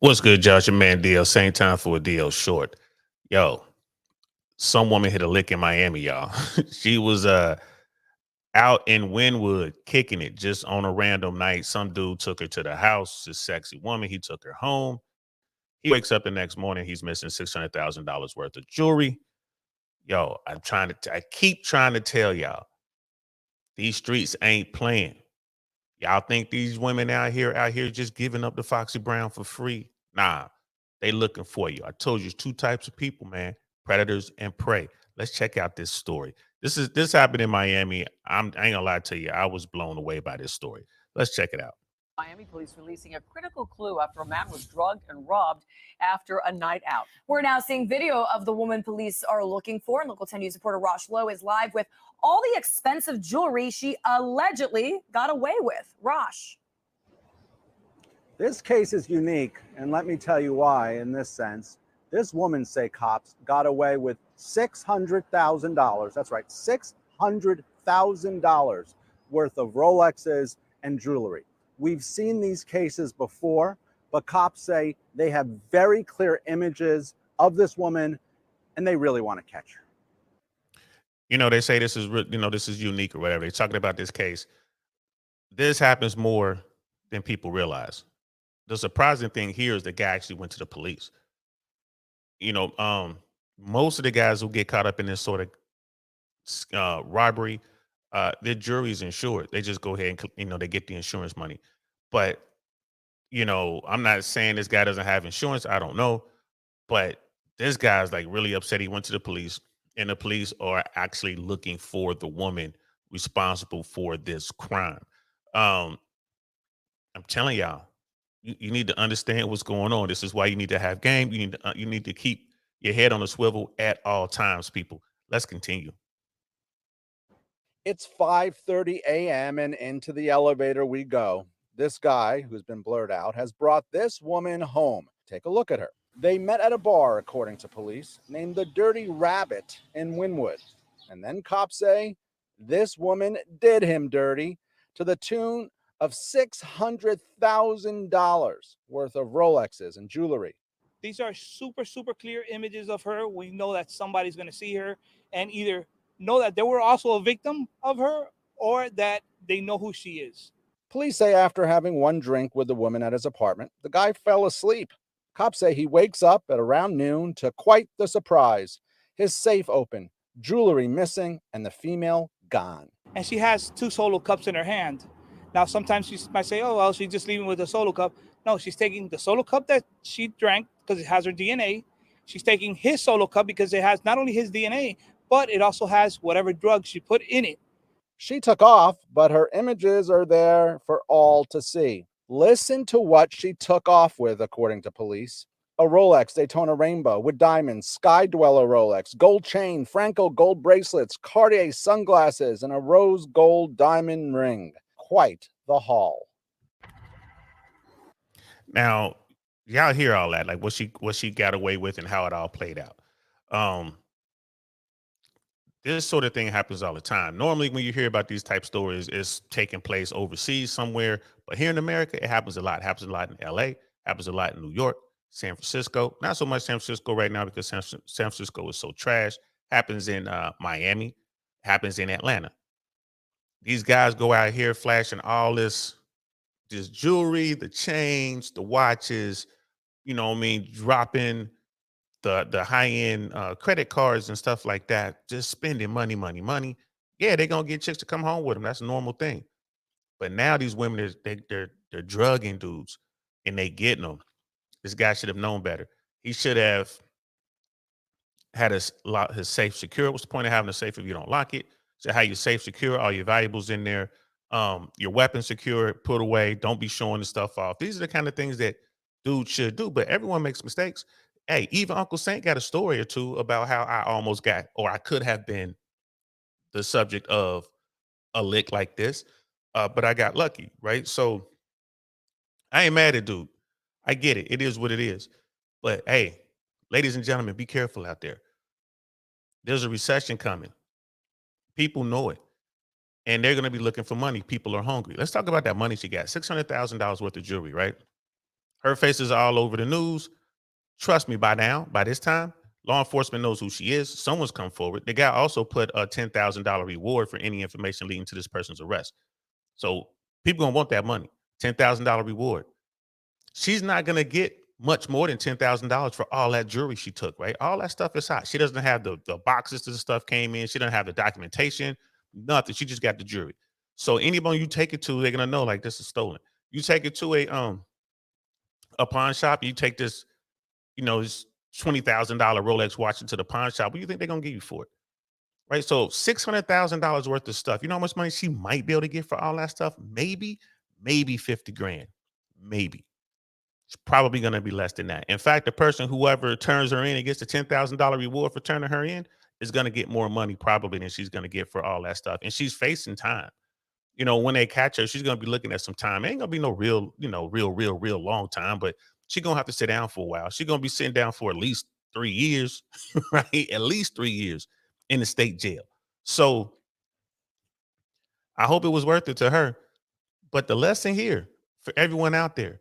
What's good, Josh? Your man DL. Same time for a DL short. Yo, some woman hit a lick in Miami, y'all. She was out in Wynwood kicking it just on a random night. Some dude took her to the house, this sexy woman. He took her home. He wakes up the next morning, he's missing $600,000 worth of jewelry. Yo, I keep trying to tell y'all, these streets ain't playing. Y'all think these women out here just giving up to Foxy Brown for free? Nah, they looking for you. I told you, it's two types of people, man: predators and prey. Let's check out this story. This happened in Miami. I ain't gonna lie to you, I was blown away by this story. Let's check it out. Miami police releasing a critical clue after a man was drugged and robbed after a night out. We're now seeing video of the woman police are looking for. And Local 10 News reporter Rosh Lowe is live with all the expensive jewelry she allegedly got away with. Rosh. This case is unique, and let me tell you why in this sense. This woman, say cops, got away with $600,000. That's right, $600,000 worth of Rolexes and jewelry. We've seen these cases before, but cops say they have very clear images of this woman and they really want to catch her. They say this is unique or whatever. They're talking about this case. This happens more than people realize. The surprising thing here is the guy actually went to the police. You know, um, Most of the guys who get caught up in this sort of robbery, their jury's insured. They just go ahead and they get the insurance money. But I'm not saying this guy doesn't have insurance. I don't know, but this guy's like really upset. He went to the police, and the police are actually looking for the woman responsible for this crime. Um, I'm telling y'all, you need to understand what's going on. This is why you need to have game. You need to keep your head on a swivel at all times, people. Let's continue. It's 5:30 a.m. and into the elevator we go. This guy, who's been blurred out, has brought this woman home. Take a look at her. They met at a bar, according to police, named the Dirty Rabbit in Wynwood. And then cops say this woman did him dirty to the tune of $600,000 worth of Rolexes and jewelry. These are super, super clear images of her. We know that somebody's going to see her and either know that they were also a victim of her or that they know who she is. Police say after having one drink with the woman at his apartment, the guy fell asleep. Cops say he wakes up at around noon to quite the surprise. His safe open, jewelry missing, and the female gone. And she has two solo cups in her hand. Now, sometimes she might say, oh, well, she's just leaving with a solo cup. No, she's taking the solo cup that she drank because it has her DNA. She's taking his solo cup because it has not only his DNA, but it also has whatever drug she put in it. She took off, but her images are there for all to see. Listen to what she took off with, according to police. A Rolex Daytona Rainbow with diamonds, Sky Dweller Rolex, gold chain, Franco gold bracelets, Cartier sunglasses, and a rose gold diamond ring. Quite the haul. Now, y'all hear all that, like what she got away with and how it all played out. Um, this sort of thing happens all the time. Normally, when you hear about these type stories, it's taking place overseas somewhere, but here in America, it happens a lot. It happens a lot in LA, happens a lot in New York, San Francisco. Not so much San Francisco right now because San Francisco is so trash. Happens in Miami, happens in Atlanta. These guys go out here flashing all this jewelry, the chains, the watches, what I mean, dropping the high end credit cards and stuff like that, just spending money, money, money. Yeah, they're gonna get chicks to come home with them. That's a normal thing. But now these women, they're drugging dudes and they getting them. This guy should have known better. He should have had his safe secure. What's the point of having a safe if you don't lock it? So how your safe secure, all your valuables in there, your weapon secure, put away. Don't be showing the stuff off. These are the kind of things that dudes should do. But everyone makes mistakes. Hey, even Uncle Saint got a story or two about how I almost got, or I could have been, the subject of a lick like this, but I got lucky, right? So I ain't mad at dude. I get it. It is what it is. But hey, ladies and gentlemen, be careful out there. There's a recession coming. People know it. And they're going to be looking for money. People are hungry. Let's talk about that money she got. $600,000 worth of jewelry, right? Her face is all over the news. Trust me, by this time, law enforcement knows who she is. Someone's come forward. The guy also put a $10,000 reward for any information leading to this person's arrest. So people gonna want that money. $10,000 reward. She's not gonna get much more than $10,000 for all that jewelry she took, right? All that stuff is hot. She doesn't have the boxes that the stuff came in. She doesn't have the documentation, nothing. She just got the jewelry. So anybody you take it to, they're gonna know like this is stolen. You take it to a pawn shop, you take this, this $20,000 Rolex watch into the pawn shop. What do you think they're gonna give you for it? Right. So $600,000 worth of stuff. You know how much money she might be able to get for all that stuff? Maybe 50 grand. Maybe. It's probably going to be less than that. In fact, the person, whoever turns her in and gets the $10,000 reward for turning her in, is going to get more money probably than she's going to get for all that stuff. And she's facing time. When they catch her, she's going to be looking at some time. It ain't going to be no real long time, but she's going to have to sit down for a while. She's going to be sitting down for at least 3 years, right? At least 3 years in the state jail. So I hope it was worth it to her. But the lesson here for everyone out there,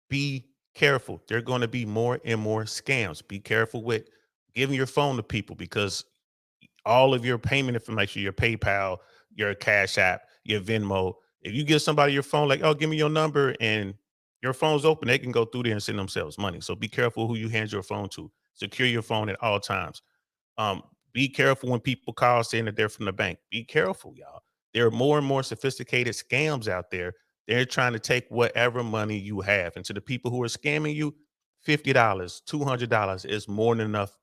be careful. There are going to be more and more scams. Be careful with giving your phone to people, because all of your payment information, your PayPal, your Cash App, your Venmo, if you give somebody your phone, like, oh, give me your number, and your phone's open, they can go through there and send themselves money. So be careful who you hand your phone to. Secure your phone at all times. Be careful when people call saying that they're from the bank. Be careful, y'all. There are more and more sophisticated scams out there. They're trying to take whatever money you have. And to the people who are scamming you, $50, $200 is more than enough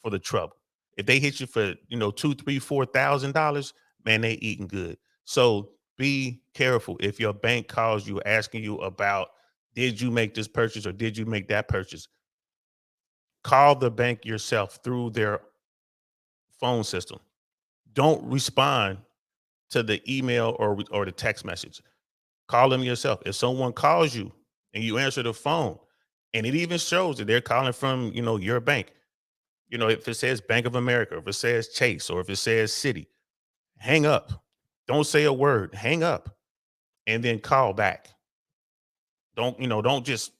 for the trouble. If they hit you for, $2,000, $3,000, $4,000, man, they eating good. So be careful if your bank calls you asking you about, did you make this purchase or did you make that purchase? Call the bank yourself through their phone system. Don't respond to the email or the text message. Call them yourself. If someone calls you and you answer the phone, and it even shows that they're calling from, your bank, if it says Bank of America, if it says Chase, or if it says Citi, hang up. Don't say a word. Hang up and then call back. Don't just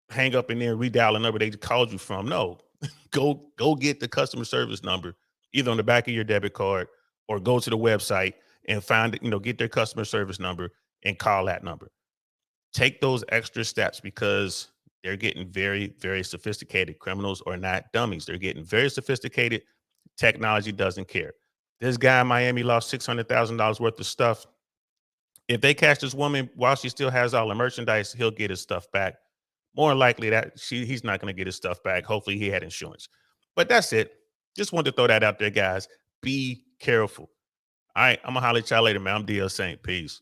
hang up and then redial a number they called you from. No, go get the customer service number, either on the back of your debit card, or go to the website and find it, get their customer service number and call that number. Take those extra steps, because they're getting very, very sophisticated. Criminals are not dummies. They're getting very sophisticated. Technology doesn't care. This guy in Miami lost $600,000 worth of stuff. If they catch this woman while she still has all the merchandise, he'll get his stuff back. More likely that he's not going to get his stuff back. Hopefully he had insurance. But that's it. Just wanted to throw that out there, guys. Be careful. All right, I'm going to holler at y'all later, man. I'm DL Saint. Peace.